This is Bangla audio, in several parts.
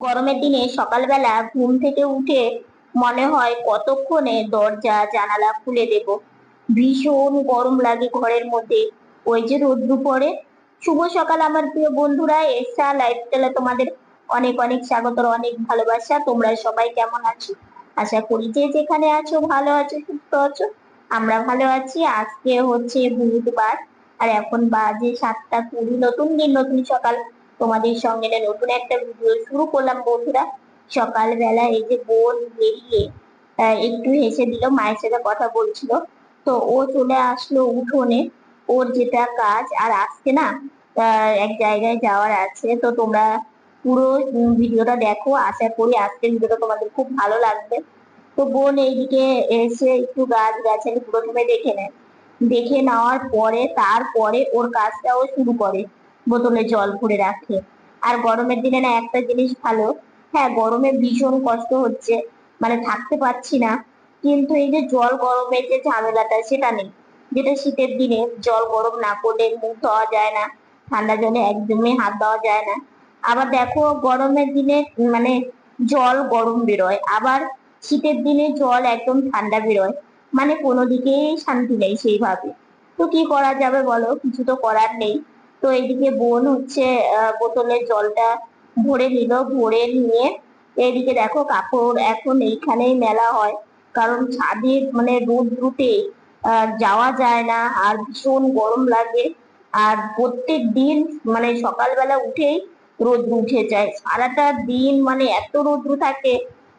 গরমের দিনে সকালবেলা ঘুম থেকে উঠে মনে হয় কতক্ষণে দরজা জানালা খুলে দেব। ভীষণ গরম লাগে ঘরের মধ্যে। ওই যে রোদ্দুর পড়ে। শুভ সকাল আমার প্রিয় বন্ধুরা, এসা লাইফস্টাইলে তোমাদের অনেক অনেক স্বাগত, অনেক ভালোবাসা। তোমরা সবাই কেমন আছো? আশা করি যে যেখানে আছো ভালো আছো, সুস্থ আছো। আমরা ভালো আছি। আজকে হচ্ছে বুধবার, আর এখন বাজে 7টা 20। নতুন দিন, নতুন সকাল। তোমাদের সঙ্গে নতুন একটা ভিডিও শুরু করলাম বন্ধুরা। সকালবেলা এই যে বোন বেরিয়ে একটু হেসে দিল, মায়ের সাথে কথা বলছিল। তো ও চলে আসলো উঠোনে, ওর যেটা কাজ। আর আজকে না এক জায়গায় যাওয়ার আছে। তো তোমরা পুরো ভিডিওটা দেখো, আশা করি আজকের ভিডিওটা তোমাদের খুব ভালো লাগবে। তো বোন এইদিকে এসে একটু গাছ গাছালি প্রথমে দেখে নেয়। দেখে নেওয়ার পরে তারপরে ওর কাজটাও শুরু করে, বোতলে জল ভরে রাখে। আর গরমের দিনে না একটা জিনিস ভালো, হ্যাঁ গরমে ভীষণ কষ্ট হচ্ছে, মানে থাকতে পারছি না, কিন্তু এই যে জল গরমের যে ঝামেলাটা সেটা নেই। যেটা শীতের দিনে জল গরম না করলে মুখ ধোয়া যায় না, ঠান্ডা জলে একদমই হাত দেওয়া যায় না। আবার দেখো গরমের দিনে মানে জল গরম বেরোয়, আবার শীতের দিনে জল একদম ঠান্ডা বেরোয়। মানে কোনো দিকেই শান্তি নেই সেইভাবে। তো কি করা যাবে বলো, কিছু তো করার নেই। তো এইদিকে বোন হচ্ছে বোতলের জলটা ভরে নিল, ভরে নিয়ে এইদিকে দেখো কাপড় এখন এইখানেই মেলা হয়। কারণ ছাদে মানে রোদ্রুতে যাওয়া যায় না, আর ভীষণ গরম লাগে। আর প্রত্যেক দিন মানে সকালবেলা উঠেই রোদ্র উঠে যায়, সারাটা দিন মানে এত রোদ্রু থাকে,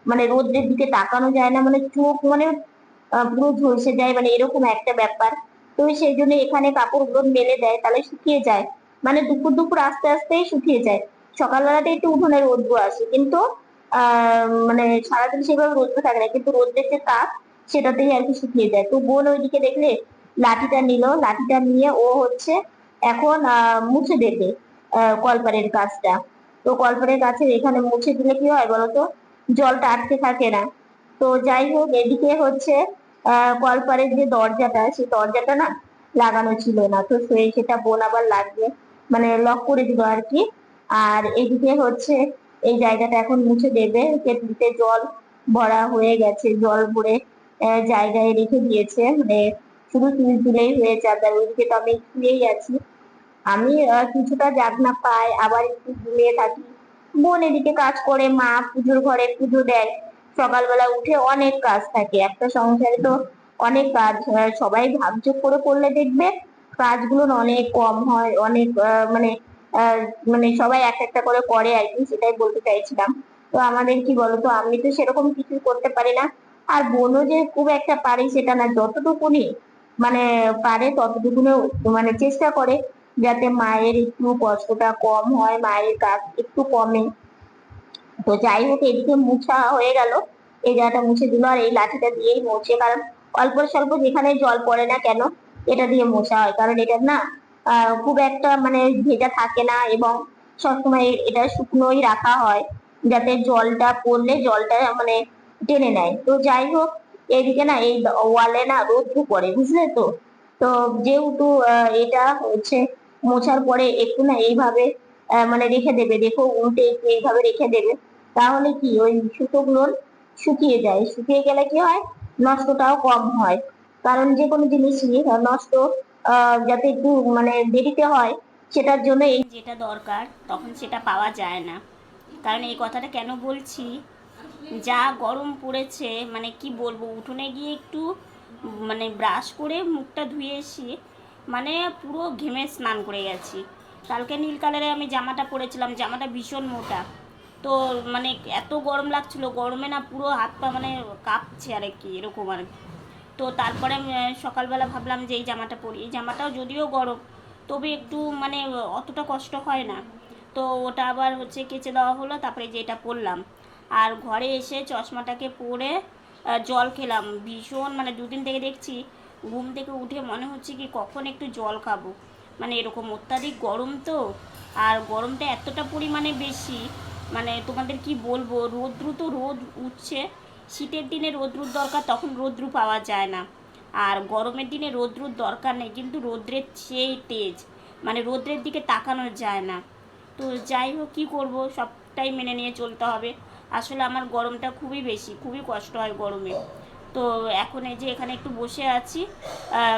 মানে রোদ্রের দিকে তাকানো যায় না, মানে চোখ মানে পুরো ঝলসে যায়, মানে এরকম একটা ব্যাপার। তো সেই জন্য এখানে কাপড়গুলো মেলে দেয়, তাহলে শুকিয়ে যায়। মানে দুপুর দুপুর আস্তে আস্তেই শুকিয়ে যায়। সকালবেলাতে একটু উঠোনে রোদ্র আসে, কিন্তু মানে সারাদিন সেভাবে রোদ্র থাকে না, কিন্তু রোদ্রের যে তাপ সেটাতেই আর কি শুকিয়ে যায়। তো বোন ওইদিকে দেখলে লাঠিটা নিল, লাঠিটা নিয়ে ও হচ্ছে এখন মুছে দেবে কলপারের কাজটা। তো কলপারের কাছে এখানে মুছে দিলে কি হয় বলতো, জলটা আটকে থাকে না। তো যাই হোক, এদিকে হচ্ছে কলপারের যে দরজাটা, সেই দরজাটা না লাগানো ছিল না, তো সেটা বোন আবার লাগবে, মানে লক করে দিল আর কি। আর এদিকে হচ্ছে এই জায়গাটা এখন মুছে দেবে। কেটলিতে জল ভরা হয়ে গেছে, জল ভরে জায়গায় রেখে দিয়েছে, মানে শুধু সুইচ দিলেই হয়ে যাবে। আর ওইদিকে তো আমি শুয়েই আছি। আমি কিছুটা জাগনা পাই, আবার একটু ঘুমিয়ে থাকি। বোন এদিকে কাজ করে, মা পুজোর ঘরে পুজো দেয়। সকালবেলা উঠে অনেক কাজ থাকে, একটা সংসারে তো অনেক কাজ। সবাই ভাগযোগ করে করলে দেখবে কাজগুলো না অনেক কম হয়, অনেক মানে আহ, মানে সবাই এক একটা করে করে আর কি, সেটাই বলতে চাইছিলাম। তো আমাদের কি বলতো, আমি তো সেরকম কিছু করতে পারি না। আর বোনও যে খুব একটা পারি সেটা না, যতটুকুনি মানে পারে ততটুকুনি মানে চেষ্টা করে যাতে মায়ের একটু কষ্টটা কম হয়, মায়ের কাজ একটু কমে। তো যাই হোক, এদিকে মুছা হয়ে গেল, এই জায়গাটা মুছে দিল। আর এই লাঠিটা দিয়েই মুছে, কারণ অল্প স্বল্প যেখানে জল পড়ে না কেন এটা দিয়ে মোছা হয়, কারণ এটা না খুব একটা মানে ভেজা থাকে না, এবং সবসময় এটা শুকনোই রাখা হয়, যাতে জলটা পড়লে জলটা মানে টেনে নেয়। তো যাই হোক, এইদিকে না এই ওয়ালে না রোদ্দু পড়ে, বুঝলে তো। তো যেহেতু এটা হচ্ছে মোছার পরে একটু না এইভাবে মানে রেখে দেবে, দেখো উল্টে একটু এইভাবে রেখে দেবে, তাহলে কি ওই সুতোগুলো শুকিয়ে যায়। শুকিয়ে গেলে কি হয়, নষ্টটাও কম হয়। কারণ যে কোনো জিনিসই নষ্ট যাতে একটু মানে দেরিতে হয়, সেটার জন্য এই যেটা দরকার তখন সেটা পাওয়া যায় না। কারণ এই কথাটা কেন বলছি, যা গরম পড়েছে মানে কি বলবো, উঠোনে গিয়ে একটু মানে ব্রাশ করে মুখটা ধুয়ে এসে মানে পুরো ঘেমে স্নান করে গেছি। কালকে নীল কালারে আমি জামাটা পরেছিলাম, জামাটা ভীষণ মোটা। তো মানে এত গরম লাগছিল, গরমে না পুরো হাত পা মানে কাঁপছে আর কি, এরকম আর কি। তো তারপরে আমি সকালবেলা ভাবলাম যে এই জামাটা পরি, এই জামাটাও যদিও গরম তবে একটু মানে অতটা কষ্ট হয় না। তো ওটা আবার হচ্ছে কেচে দেওয়া হলো, তারপরে যে এটা পরলাম। আর ঘরে এসে চশমাটাকে পরে জল খেলাম। ভীষণ মানে দুদিন থেকে দেখছি ঘুম থেকে উঠে মনে হচ্ছে কি কখন একটু জল খাবো, মানে এরকম অত্যাধিক গরম তো। আর গরমটা এতটা পরিমাণে বেশি, মানে তোমাদের কি বলবো, রোদ্রু তো রোদ উঠছে। শীতের দিনে রোদ্রুর দরকার, তখন রোদ্রু পাওয়া যায় না। আর গরমের দিনে রোদ্রুর দরকার নেই, কিন্তু রোদ্রের সেই তেজ, মানে রোদ্রের দিকে তাকানো যায় না। তো যাই হোক, কী করবো, সব সবটাই মেনে নিয়ে চলতে হবে। আসলে আমার গরমটা খুবই বেশি, খুবই কষ্ট হয় গরমে। তো এখন এই যে এখানে একটু বসে আছি,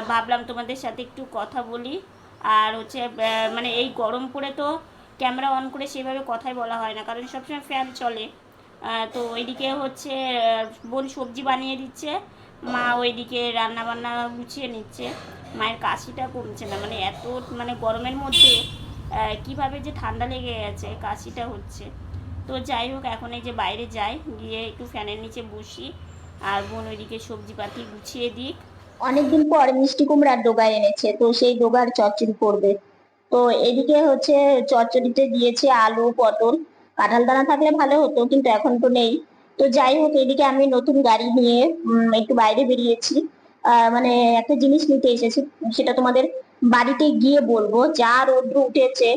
ভাবলাম তোমাদের সাথে একটু কথা বলি। আর হচ্ছে মানে এই গরম পড়ে তো ক্যামেরা অন করে সেভাবে কথাই বলা হয় না, কারণ সবসময় ফ্যান চলে। তো ওইদিকে হচ্ছে বোন সবজি বানিয়ে দিচ্ছে, মা ওইদিকে রান্না বান্না গুছিয়ে নিচ্ছে। মায়ের কাশিটা কমছে না, মানে এত মানে গরমের মধ্যে কিভাবে যে ঠান্ডা লেগে গেছে, কাশিটা হচ্ছে। তো যাই হোক, এখন এই যে বাইরে যাই, গিয়ে একটু ফ্যানের নিচে বসি, আর বোন ওইদিকে সবজিপাতি গুছিয়ে দিক। অনেকদিন পর মিষ্টি কুমড়ার ডোগা এনেছে, তো সেই ডোগার চচ্চড়ি করবে। তো এদিকে হচ্ছে চচ্চড়িতে দিয়েছে আলু পটল। কাঁঠাল দানা থাকলে ভালো হতো, কিন্তু এখন তো নেই। তো যাই হোক, এদিকে আমি নতুন গাড়ি নিয়ে একটু বাইরে বেরিয়েছি। মানে একটা জিনিস নিতে এসেছি, সেটা তোমাদের বাড়িতে গিয়ে বলবো। যা রৌদ্র উঠেছে,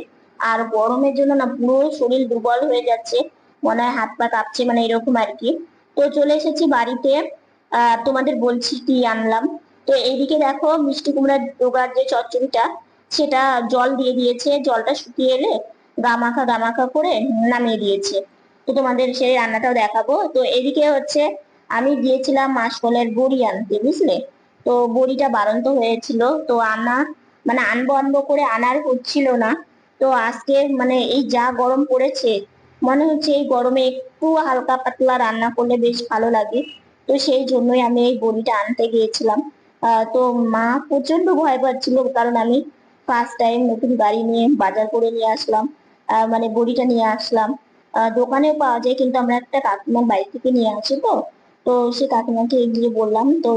আর গরমের জন্য না পুরো শরীর দুর্বল হয়ে যাচ্ছে, মনে হয় হাত পা কাঁপছে, মানে এরকম আর কি। তো চলে এসেছি বাড়িতে। তোমাদের বলছি কি আনলাম। তো এইদিকে দেখো, মিষ্টি কুমড়ার ডোগার যে চচ্চড়িটা, সেটা জল দিয়ে দিয়েছে, জলটা শুকিয়ে এলে গামাখা গামাখা করে নামিয়ে দিয়েছে। তো তোমাদের সেই রান্নাটাও দেখাবো। তো এদিকে হচ্ছে আমি গিয়েছিলাম মাসকলের বড়ি আনতে, বুঝলে। তো বড়িটা বাড়ন্ত হয়েছিল, তো আনা মানে আনবো আনবো করে আনার হচ্ছিল না। তো আজকে মানে এই যা গরম পড়েছে, মনে হচ্ছে এই গরমে একটু হালকা পাতলা রান্না করলে বেশ ভালো লাগে। তো সেই জন্যই আমি এই বড়িটা আনতে গিয়েছিলাম। তো মা প্রচন্ড ভয় পাচ্ছিল, কারণ আমি ফার্স্ট টাইম নতুন গাড়ি নিয়ে বাজার করে নিয়ে আসলাম। মানে বড়িটা নিয়ে আসলাম। দোকানেও পাওয়া যায়, কিন্তু আমরা একটা কাকিমার বাড়ি থেকে নিয়ে আসি। তো তো সে কাকিমাকে গিয়ে বললাম। তো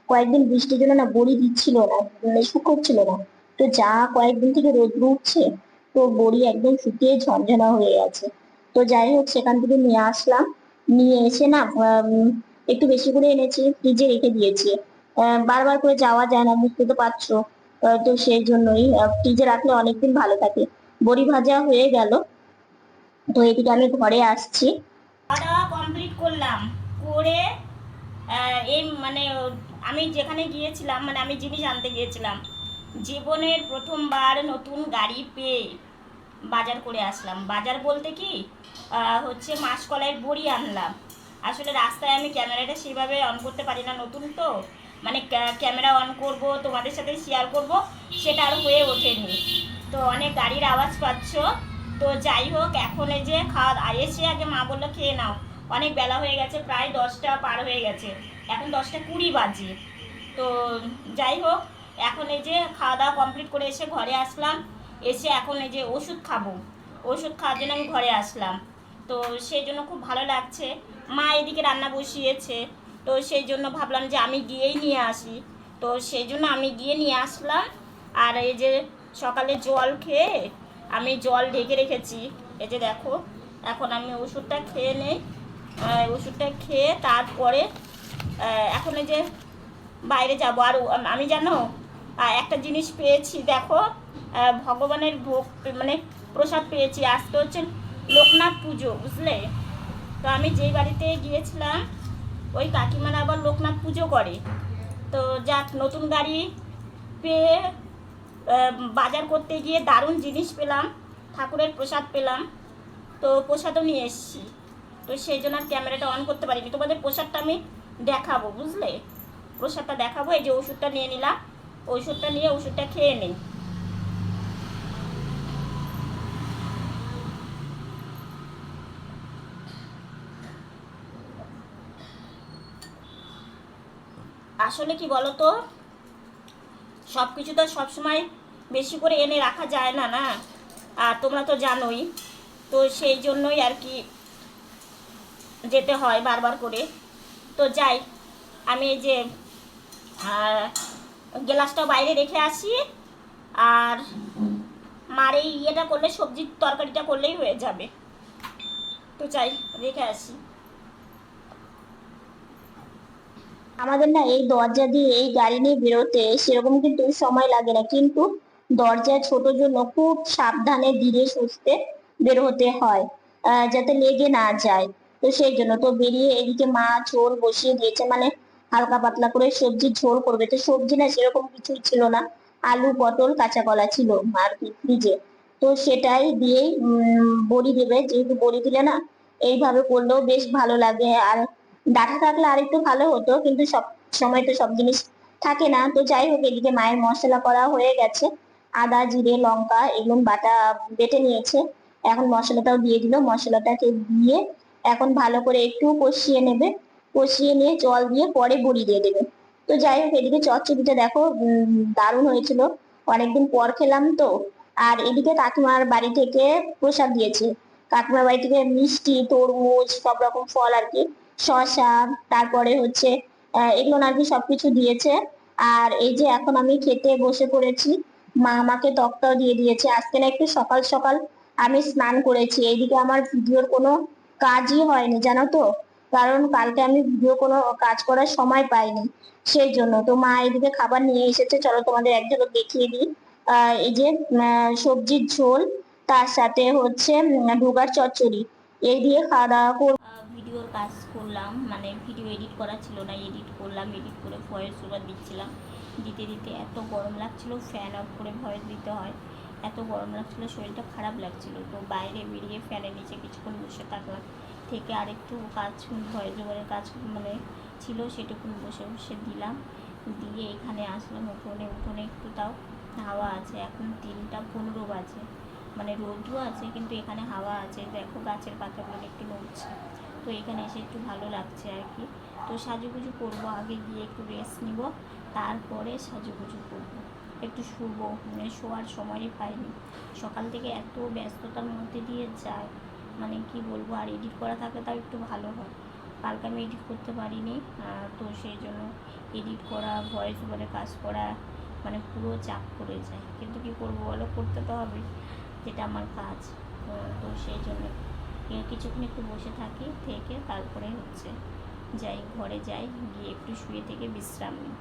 কয়েকদিন বৃষ্টির জন্য না বড়ি দিচ্ছিল না, মানে শুকোচ্ছিল না। তো যা কয়েকদিন থেকে রোদ উঠছে, তো বড়ি একদম শুকিয়ে ঝনঝনা হয়ে গেছে। তো যাই হোক, সেখান থেকে নিয়ে আসলাম। নিয়ে এসে না একটু বেশি করে এনেছি, ফ্রিজে রেখে দিয়েছি। বারবার করে যাওয়া যায় না, বুঝতে তো পারছো। তো সেই জন্যই ফ্রিজে রাখলে অনেকদিন ভালো থাকে। বড়ি ভাজা হয়ে গেল। তো এদিকে আমি ঘরে আসছি। খাওয়া দাওয়া কমপ্লিট করলাম, করে এই মানে আমি যেখানে গিয়েছিলাম, মানে আমি জিনিস আনতে গিয়েছিলাম, জীবনের প্রথমবার নতুন গাড়ি পেয়ে বাজার করে আসলাম। বাজার বলতে কি, হচ্ছে মাসকলাইয়ের বড়ি আনলাম। আসলে রাস্তায় আমি ক্যামেরাটা সেভাবে অন করতে পারি না, নতুন তো, মানে ক্যামেরা অন করব তোমাদের সাথে শেয়ার করব, সেটা আর হয়ে ওঠেনি। তো অনেক গাড়ির আওয়াজ পাচ্ছ। তো যাই হোক, এখন এই যে খাওয়া এসে আগে মা বললো খেয়ে নাও, অনেক বেলা হয়ে গেছে, প্রায় 10টা পার হয়ে গেছে, এখন 10টা 20 বাজে। তো যাই হোক, এখন এই যে খাওয়া দাওয়া কমপ্লিট করে এসে ঘরে আসলাম। এসে এখন এই যে ওষুধ খাবো, ওষুধ খাওয়ার জন্য আমি ঘরে আসলাম। তো সেই জন্য খুব ভালো লাগছে। মা এদিকে রান্না বসিয়েছে, তো সেই জন্য ভাবলাম যে আমি গিয়েই নিয়ে আসি। তো সেই জন্য আমি গিয়ে নিয়ে আসলাম। আর এই যে সকালে জল খেয়ে আমি জল ঢেকে রেখেছি, এই যে দেখো। এখন আমি ওষুধটা খেয়ে নেই, ওষুধটা খেয়ে তারপরে এখন এই যে বাইরে যাব। আর আমি জানো একটা জিনিস পেয়েছি, দেখো, ভগবানের ভোগ মানে প্রসাদ পেয়েছি। আজকে হচ্ছে লোকনাথ পুজো, বুঝলে। তো আমি যেই বাড়িতে গিয়েছিলাম, ওই কাকিমারা আবার লোকনাথ পুজো করে। তো যাক, নতুন গাড়ি পেয়ে বাজার করতে গিয়ে দারুণ জিনিস পেলাম, ঠাকুরের প্রসাদ পেলাম। তো প্রসাদও নিয়ে এসেছি। তো সেই জন্য আর ক্যামেরাটা অন করতে পারিনি, তোমাদের প্রসাদটা আমি দেখাবো, বুঝলে। প্রসাদটা দেখাবো। এই যে ওষুধটা নিয়ে নিলাম, ওষুধটা নিয়ে ওষুধটা খেয়ে নিই। আসলে কি বলতো, সব কিছু তো সবসময় বেশি করে এনে রাখা যায় না, না। আর তোমরা তো জানোই। তো সেই জন্যই আর কি যেতে হয় বারবার করে। তো যাই, আমি এই যে গ্লাসটাও বাইরে রেখে আসি। আর মার এই ইয়েটা করলে, সবজির তরকারিটা করলেই হয়ে যাবে। তো চাই, রেখে আসি। আমাদের না এই দরজা দিয়ে এই গাড়ি নিয়ে বেরোতে সেরকম কিন্তু সময় লাগে না, কিন্তু দরজা ছোট জন্য খুব সাবধানে ধীরে সুস্থে বের হতে হয়, যাতে লেগে না যায়। তো সেই জন্য তো বেরিয়ে এদিকে মা ঝোল বসিয়ে দিয়েছে, মানে হালকা পাতলা করে সবজির ঝোল করবে। তো সবজি না সেরকম কিছুই ছিল না, আলু পটল কাঁচা কলা ছিল আর কি ফ্রিজে। তো তো সেটাই দিয়েই বড়ি দেবে, যেহেতু বড়ি দিলে না এইভাবে করলেও বেশ ভালো লাগে। আর ডাঁটা থাকলে আরেকটু ভালো হতো, কিন্তু সব সময় তো সব জিনিস থাকে না। তো যাই হোক, এদিকে মায়ের মশলা করা হয়ে গেছে, আদা জিরে লঙ্কা এগুলো বাটা বেটে নিয়েছে। এখন মশলাটাও দিয়ে দিল, মশলাটাকে দিয়ে এখন ভালো করে একটু কষিয়ে নেবে, কষিয়ে নিয়ে জল দিয়ে পরে বড়ি দিয়ে দেবে। তো যাই হোক, এদিকে চচ্চড়িটা দেখো দারুণ হয়েছিল, অনেকদিন পর খেলাম তো। আর এদিকে কাকিমার বাড়ি থেকে প্রসাদ দিয়েছে, কাকিমার বাড়ি থেকে মিষ্টি তরমুজ সব রকম ফল আর কি, শসা, তারপরে হচ্ছে এগুলো আর কি সবকিছু দিয়েছে। আর এই যে এখন আমি খেতে বসে পড়েছি, মা আমাকে তক্তাও দিয়ে দিয়েছে। আজকে না একটু সকাল সকাল আমি স্নান করেছি, এইদিকে আমার ভিডিওর কোনো কাজই হয়নি জানো তো, কারণ কালকে আমি ভিডিও কোনো কাজ করার সময় পাইনি। সেই জন্য তো মা এদিকে খাবার নিয়ে এসেছে, চলো তোমাদের এক ঝলক দেখিয়ে দিই। এই যে সবজির ঝোল, তার সাথে হচ্ছে ডুগার চচ্চড়ি, এই দিয়ে খাওয়া দাওয়া করবো। ভিডিওর কাজ করলাম, মানে ভিডিও এডিট করা ছিল না, এডিট করলাম, এডিট করে ভয়েস ওভার দিচ্ছিলাম। দিতে দিতে এত গরম লাগছিল, ফ্যান অফ করে ভয়েস দিতে হয়, এত গরম লাগছিল, শরীরটা খারাপ লাগছিল। তো বাইরে বেরিয়ে ফ্যানের নিচে কিছুক্ষণ বসে থাকলাম, থেকে আরেকটু কাজ ভয়েস ওভারের কাজ মানে ছিল, সেটুকুন বসে বসে দিলাম। দিয়ে এখানে আসলাম উঠোনে, উঠোনে একটু তাও হাওয়া আছে। এখন 3টা 15 বাজে, মানে রৌদ্র আছে কিন্তু এখানে হাওয়া আছে, দেখো গাছের পাতাগুলো একটু নড়ছে। তো এখানে এসে একটু ভালো লাগছে আর কি। তো সাজুগুজু করবো, আগে গিয়ে একটু রেস্ট নিব, তারপরে সাজুগুজু করবো, একটু শুবো, মানে শোয়ার সময়ই পাইনি, সকাল থেকে এত ব্যস্ততার মধ্যে দিয়ে যায়, মানে কি বলবো। আর এডিট করা থাকলে তাও একটু ভালো হয়, কালকে আমি এডিট করতে পারিনি। তো সেই জন্য এডিট করা, ভয়েস ওভারে কাজ করা, মানে পুরো চাপ পড়ে যায়, কিন্তু কি করবো বলো, করতে তো হবে, যেটা আমার কাজ। তো সেই জন্য কিছুক্ষণ একটু বসে থাকি, থেকে তারপরে হচ্ছে যাই, ঘরে যাই, গিয়ে একটু শুয়ে থেকে বিশ্রাম নিই।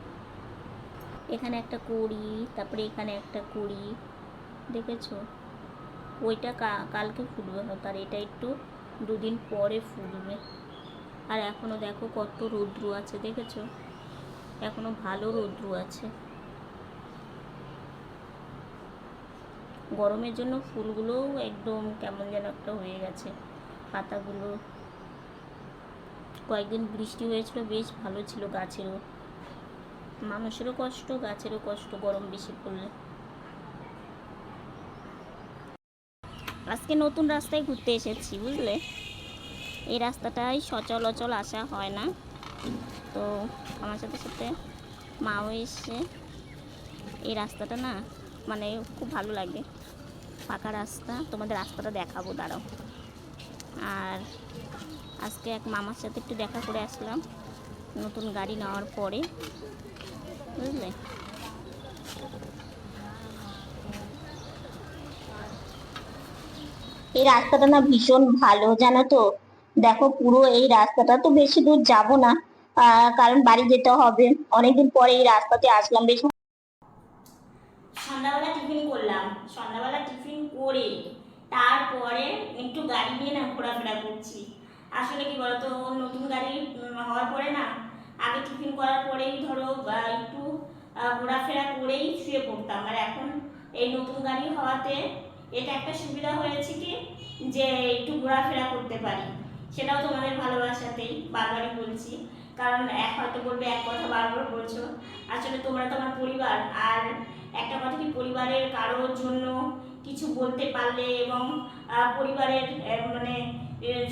এখানে একটা কড়ি, তারপরে এখানে একটা কড়ি, দেখেছো, ওইটা কালকে ফুটবে না, তার এটা একটু 2 দিন পরে ফুটবে। আর এখনও দেখো কত রৌদ্র আছে, দেখেছো, এখনও ভালো রৌদ্র আছে। গরমের জন্য ফুলগুলোও একদম কেমন যেন একটা হয়ে গেছে, পাতাগুলো। কয়েকদিন বৃষ্টি হয়েছিল, বেশ ভালো ছিল, গাছেরও, মানুষেরও কষ্ট, গাছেরও কষ্ট, গরম বেশি পড়লে। আজকে নতুন রাস্তায় ঘুরতে এসেছি, বুঝলে, এই রাস্তাটাই সচরাচর আসা হয় না, তো আমার সাথে সাথে মাও এসছে। এই রাস্তাটা না মানে খুব ভালো লাগে, পাকা রাস্তা, তোমাদের রাস্তাটা দেখাবো, দাঁড়াও। আর আজকে এক মামার সাথে একটু দেখা করে আসলাম, নতুন গাড়ি নেওয়ার পরে, বুঝলে। এই রাস্তাটা না ভীষণ ভালো জানো তো, দেখো পুরো এই রাস্তাটা, তো বেশি দূর যাব না, কারণ বাড়ি যেতে হবে, অনেকদিন পরে এই রাস্তাতে আসলাম বেশ। সন্ধ্যাবেলা টিফিন করলাম, সন্ধ্যাবেলা টিফিন করে তারপরে একটু গাড়ি নিয়ে না ঘোরাফেরা করছি। আসলে কি বলতো, নতুন গাড়ি হওয়ার পরে না, আগে টিফিন করার পরেই ধরো একটু ঘোরাফেরা করেই শুয়ে পড়তাম। আর এখন এই নতুন গাড়ি হওয়াতে এটা একটা সুবিধা হয়েছে কি, যে একটু ঘোরাফেরা করতে পারি, সেটাও তোমাদের ভালোবাসাতেই, বারবারই বলছি। কারণ হয়তো বলবে এক কথা বারবার বলছো, আসলে তোমরা তো আমার পরিবার। আর একটা কথা কি, পরিবারের কারোর জন্য কিছু বলতে পারলে এবং পরিবারের মানে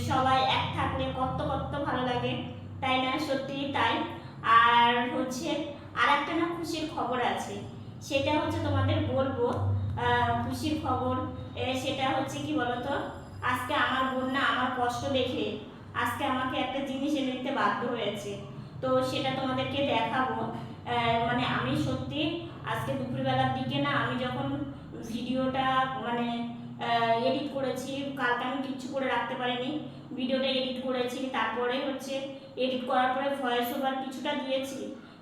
সবাই এক থাকলে কত কত ভালো লাগে, তাই না, সত্যি তাই। আর হচ্ছে আর একটা না খুশির খবর আছে, সেটা হচ্ছে তোমাদের বলবো। খুশির খবর সেটা হচ্ছে কি বলতো, আজকে আমার বোন না আমার কষ্ট দেখে আজকে আমাকে একটা জিনিস এনে দিতে বাধ্য হয়েছে, তো সেটা তোমাদেরকে দেখাবো। মানে আমি সত্যি আজকে দুপুরবেলার দিকে না, আমি যখন ভিডিওটা মানে এডিট করেছি, কালকে আমি কিচ্ছু করে রাখতে পারিনি, ভিডিওটা এডিট করেছি, তারপরে হচ্ছে এডিট করার পরে ভয়েস ওভার কিছুটা দিয়েছি,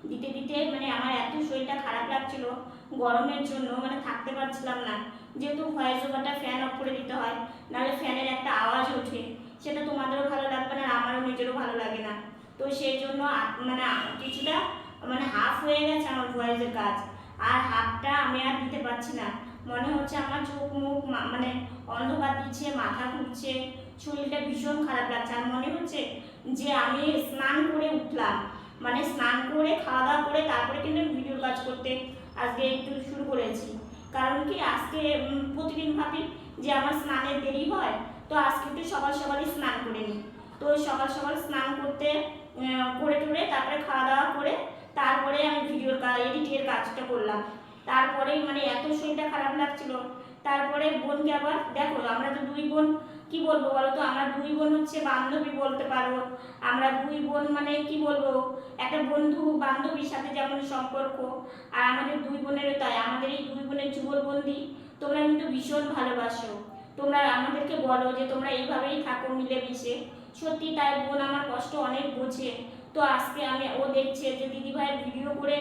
দিতে দিতে মানে আমার এত শরীরটা খারাপ লাগছিল গরমের জন্য, মানে থাকতে পারছিলাম না, যেহেতু ভয়েস ওভারটা ফ্যান অফ করে দিতে হয়, নাহলে ফ্যানের একটা আওয়াজ ওঠে, সেটা তোমাদেরও ভালো লাগবে না, আমারও নিজেরও ভালো লাগে না। তো সেই জন্য মানে কিছুটা মানে হাফ হয়ে গেছে আমার ভয়েসের কাজ, আর হাফটা আমি আর দিতে পারছি না, মনে হচ্ছে আমার চোখ মুখ মানে অন্ধকার দিচ্ছে, মাথা ঘুরছে, শরীরটা ভীষণ খারাপ লাগছে। আর মনে হচ্ছে যে আমি স্নান করে উঠলাম, মানে স্নান করে খাওয়া দাওয়া করে তারপরে কিন্তু আমি ভিডিওর কাজ করতে আজকে একটু শুরু করেছি। কারণ কি আজকে প্রতিদিন ভাবি যে আমার স্নানের দেরি হয়, তো আজকে একটু সকাল সকালই স্নান করে নিই। তো সকাল সকাল স্নান করতে করে টুরে তারপরে খাওয়া দাওয়া করে তারপরে আমি ভিডিওর এডিটের কাজটা করলাম। তারপরে মানে এত শরীরটা খারাপ লাগছিল। তারপরে বোনকে আবার দেখো, আমরা তো দুই বোন, কি বলবো বলো তো, আমরা দুই বোন হচ্ছে বান্ধবী বলতে পারো। আমরা দুই বোন মানে কি বলবো, একটা বন্ধু বান্ধবীর সাথে যেমন সম্পর্ক, আর আমাদের দুই বোনেরও তাই। আমাদের এই দুই বোনের যুগলবন্দি তোমরা কিন্তু ভীষণ ভালোবাসো। তোমরা আমাদেরকে বলো যে তোমরা এইভাবেই থাকো মিলেমিশে। সত্যি তাই, বোন আমার কষ্ট অনেক বোঝে। তো আজকে ও দেখছে যে দিদিভাইয়ের ভিডিও করে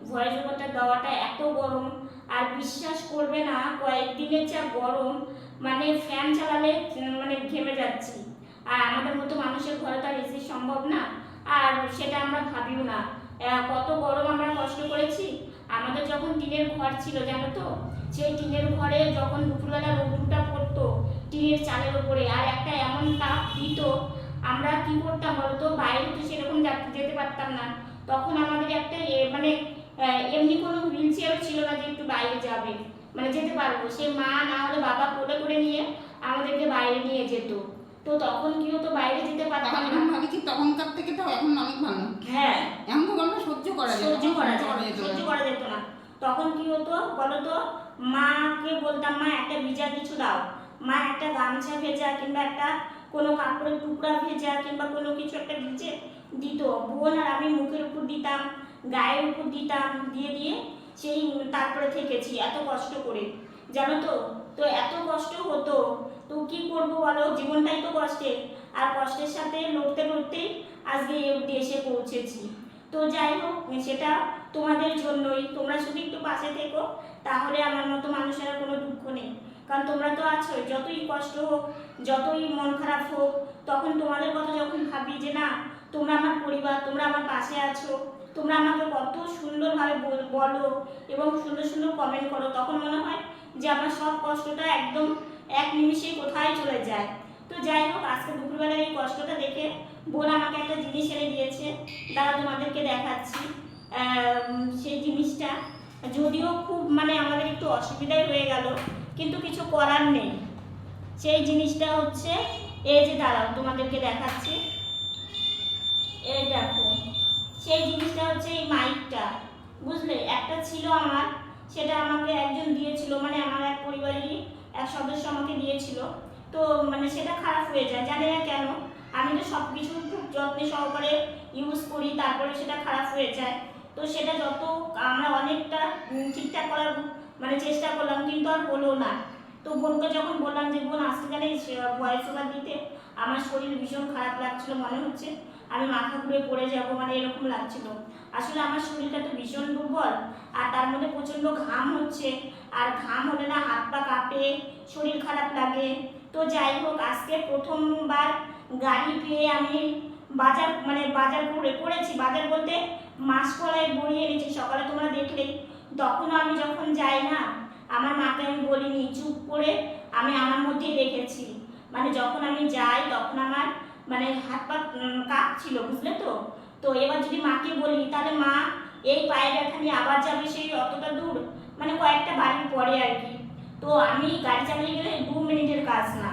ভয়েস ওভারটা দেওয়াটা এত গরম, আর বিশ্বাস করবে না কয়েকদিনের যা গরম, মানে ফ্যান চালালে মানে ঘেমে যাচ্ছি। আর আমাদের মতো মানুষের ঘরে তো আর এসি সম্ভব না, আর সেটা আমরা ভাবিও না। কত গরম আমরা কষ্ট করেছি। আমাদের যখন টিনের ঘর ছিল জানো তো, সেই টিনের ঘরে যখন দুপুরবেলা রোদটা পড়তো টিনের চালের উপরে, আর একটা এমন তাপ দিত, আমরা কি করতাম বলতো, বাইরে তো সেরকম যেতে পারতাম না। তখন আমাদের একটা মানে এমনি কোনো হুইল চেয়ার ছিল না যে একটু বাইরে যাবে, মানে যেতে পারবো। সে মা না হলে বাবা কোলে করে নিয়ে আমাদেরকে বাইরে নিয়ে যেত। তো তখন কি হতো, বাইরে যেতে পারতাম না। এখন ভাবি কি তখনকার থেকে তো এখন অনেক ভালো। হ্যাঁ, এখন তো গল্প সহ্য করা যায়, সহ্য করা যেত না। তখন কি হতো বলো তো, মাকে বলতাম মা একটা ভিজা কিছু দাও, মা একটা গামছা ভেজা কিংবা একটা কোনো কাপড়ের টুকরা ভেজা কিংবা কোনো কিছু একটা ভিজে দিত। বোন আর আমি মুখের উপর দিতাম, গায়ের উপর দিতাম, দিয়ে দিয়ে সেই তারপরে থেকেছি এত কষ্ট করে, জানো তো। তো এত কষ্ট হতো, তো কি করবো বলো, জীবনটাই তো কষ্টের। আর কষ্টের সাথে লড়তে লড়তেই আজকে এই অবধি এসে পৌঁছেছি। তো যাই হোক, সেটা তোমাদের জন্যই। তোমরা শুধু একটু পাশে থেকো, তাহলে আমার মতো মানুষের আর কোনো দুঃখ নেই। কারণ তোমরা তো আছো, যতই কষ্ট হোক, যতই মন খারাপ হোক, তখন তোমাদের কথা যখন ভাবি যে না, তোমরা আমার পরিবার, তোমরা আমার পাশে আছো, তোমরা আমাকে কত সুন্দরভাবে বলো এবং সুন্দর সুন্দর কমেন্ট করো, তখন মনে হয় যে আমার সব কষ্টটা একদম এক নিমিষেই কোথায় চলে যায়। তো যাই হোক, আজকে দুপুরবেলার এই কষ্টটা দেখে বোন আমাকে একটা জিনিস এনে দিয়েছে, দাদা তোমাদেরকে দেখাচ্ছি। সেই জিনিসটা যদিও খুব মানে আমাদের একটু অসুবিধাই হয়ে গেল, কিন্তু কিছু করার নেই। সেই জিনিসটা হচ্ছে এই যে, দাঁড়াও তোমাদেরকে দেখাচ্ছি, এই দেখো। সেই জিনিসটা হচ্ছে এই মাইকটা, বুঝলে। একটা ছিল আমার, সেটা আমাকে একজন দিয়েছিল, মানে আমার এক পরিবারেরই এক সদস্য আমাকে দিয়েছিল। তো মানে সেটা খারাপ হয়ে যায়, জানি না কেন। আমি তো সব কিছু খুব যত্নে সহকারে ইউজ করি, তারপরে সেটা খারাপ হয়ে যায়। তো সেটা যত আমরা অনেকটা ঠিকঠাক করার মানে চেষ্টা করলাম, কিন্তু আর হলো না। তো বোনকে যখন বললাম যে বোন আজকে জানি ভয়েস ওভার দিতে, আমার শরীর ভীষণ খারাপ লাগছিল, মনে হচ্ছে আমি মাথা ঘুরে পড়ে যাব, মানে এরকম লাগছিল। আসলে আমার শরীরটা তো ভীষণ দুর্বল, আর তার মধ্যে প্রচণ্ড ঘাম হচ্ছে, আর ঘাম হলে না হাত পা কাঁপে, শরীর খারাপ লাগে। তো যাই হোক, আজকে প্রথমবার গাড়ি পেয়ে আমি বাজার করেছি। বাজার বলতে মাসকলাই বড়ি এনেছি, সকালে তোমরা দেখলেই। তখনও আমি যখন যাই না, আমার মাকে আমি বলিনি, চুপ করে আমি আমার মধ্যেই রেখেছি। মানে যখন আমি যাই তখন আমার মানে হাত পা কাঁপছিল, বুঝলে তো। তো এবার যদি মাকে বলি, তাহলে মা এই পায়ে ব্যথা নিয়ে আবার যাবে সেই অতটা দূর, মানে কয়েকটা বাড়ির পরে আর কি। তো আমি গাড়ি চালিয়ে গেলে 2 মিনিটের কাজ না।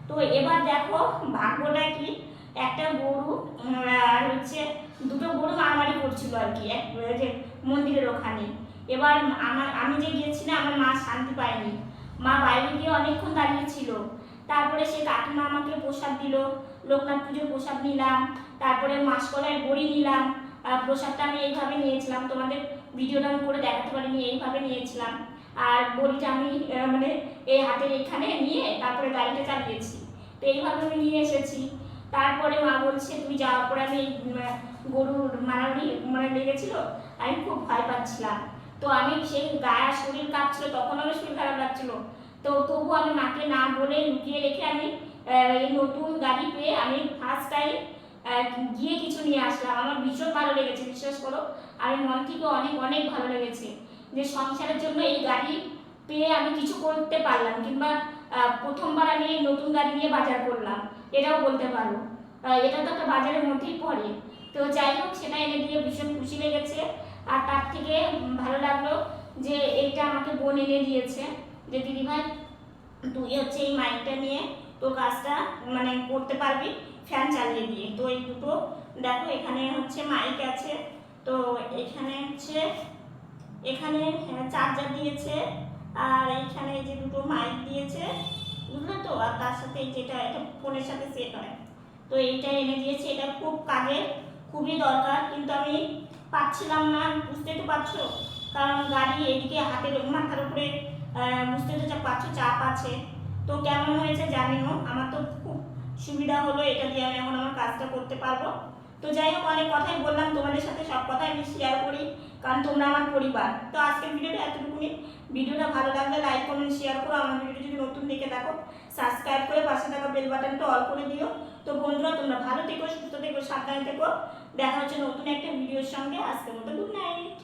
তো এবার দেখো ভাগ্যটা কি, একটা গরু আর হচ্ছে দুটো গরু মারামারি করছিল আর কি, এক যে মন্দিরের ওখানে। এবার আমি যে গেছি না, আমার মা শান্তি পায়নি। মা বাইরে গিয়ে অনেকক্ষণ দাঁড়িয়েছিল। তারপরে সে কাকিমা আমাকে প্রসাদ দিল, লোকনাথ পুজোর প্রসাদ নিলাম, তারপরে মাসকলাইয়ের বড়ি নিলাম। প্রসাদটা আমি এইভাবে নিয়েছিলাম, তোমাদের ভিডিওটা আমি করে দেখাতে পারিনি, এইভাবে নিয়েছিলাম। আর বড়িটা আমি মানে এই হাতের এখানে নিয়ে তারপরে গাড়িটা চালিয়েছি। তো এইভাবে আমি নিয়ে এসেছি। তারপরে মা বলছে তুই যাওয়ার পরে আমি গরুর মারামারি মানে লেগেছিল, আমি খুব ভয় পাচ্ছিলাম। তো আমি সেই গায়ে শরীর কাঁপছিল, তখন আমার শরীর খারাপ লাগছিল। তো তবু আমি মাকে না বলে লুকিয়ে রেখে আমি এই নতুন গাড়ি পেয়ে আমি ফার্স্ট টাইম গিয়ে কিছু নিয়ে আসলাম। আমার ভীষণ ভালো লেগেছে, বিশ্বাস করো। আমি মন থেকে অনেক অনেক ভালো লেগেছে যে সংসারের জন্য এই গাড়ি পেয়ে আমি কিছু করতে পারলাম, কিংবা প্রথমবার আমি এই নতুন গাড়ি নিয়ে বাজার করলাম, এটাও বলতে পারো। এটা তো একটা বাজারের মধ্যেই পড়ে। তো যাই হোক, সেটা এনে দিয়ে ভীষণ খুশি লেগেছে। আর তার থেকে ভালো লাগলো যে এইটা আমাকে বোন এনে দিয়েছে, যে দিদিভাই তুই হচ্ছে এই মাইকটা নিয়ে তোর কাজটা মানে করতে পারবি ফ্যান চালিয়ে দিয়ে। তো এই দুটো দেখো, এখানে হচ্ছে মাইক আছে, তো এখানে হচ্ছে এখানে চার্জার দিয়েছে, আর এইখানে এই যে দুটো মাইক দিয়েছে, বুঝলে তো। আর তার সাথে এই যেটা, এটা ফোনের সাথে সেট হয়, তো এইটা এনে দিয়েছে। এটা খুব কাজের, খুবই দরকার, কিন্তু আমি পাচ্ছিলাম না, বুঝতে তো পারছো, কারণ গাড়ি এদিকে হাতের মাথার উপরে, বুঝতে তো পারছো চাপ আছে। তো কেমন হয়েছে জানি না, আমার তো খুব সুবিধা হলো, এটা দিয়ে আমি এখন আমার কাজটা করতে পারবো। তো যাই হোক, অনেক কথাই বললাম, তোমাদের সাথে সব কথাই আমি শেয়ার করি, কারণ তোমরা আমার পরিবার। তো আজকের ভিডিওটা এতটুকুনি। ভিডিওটা ভালো লাগলে লাইক কমেন্ট শেয়ার করো। আমার ভিডিওটা যদি নতুন দেখে থাকো, সাবস্ক্রাইব করে পাশে থাকা বেল বাটনটা অল করে দিও। তো বন্ধুরা, তোমরা ভালো থেকো, সুস্থ থেকো, সাবধানে থেকো। দেখা হচ্ছে নতুন একটা ভিডিওর সঙ্গে। আজকের মতো গুড নাইট।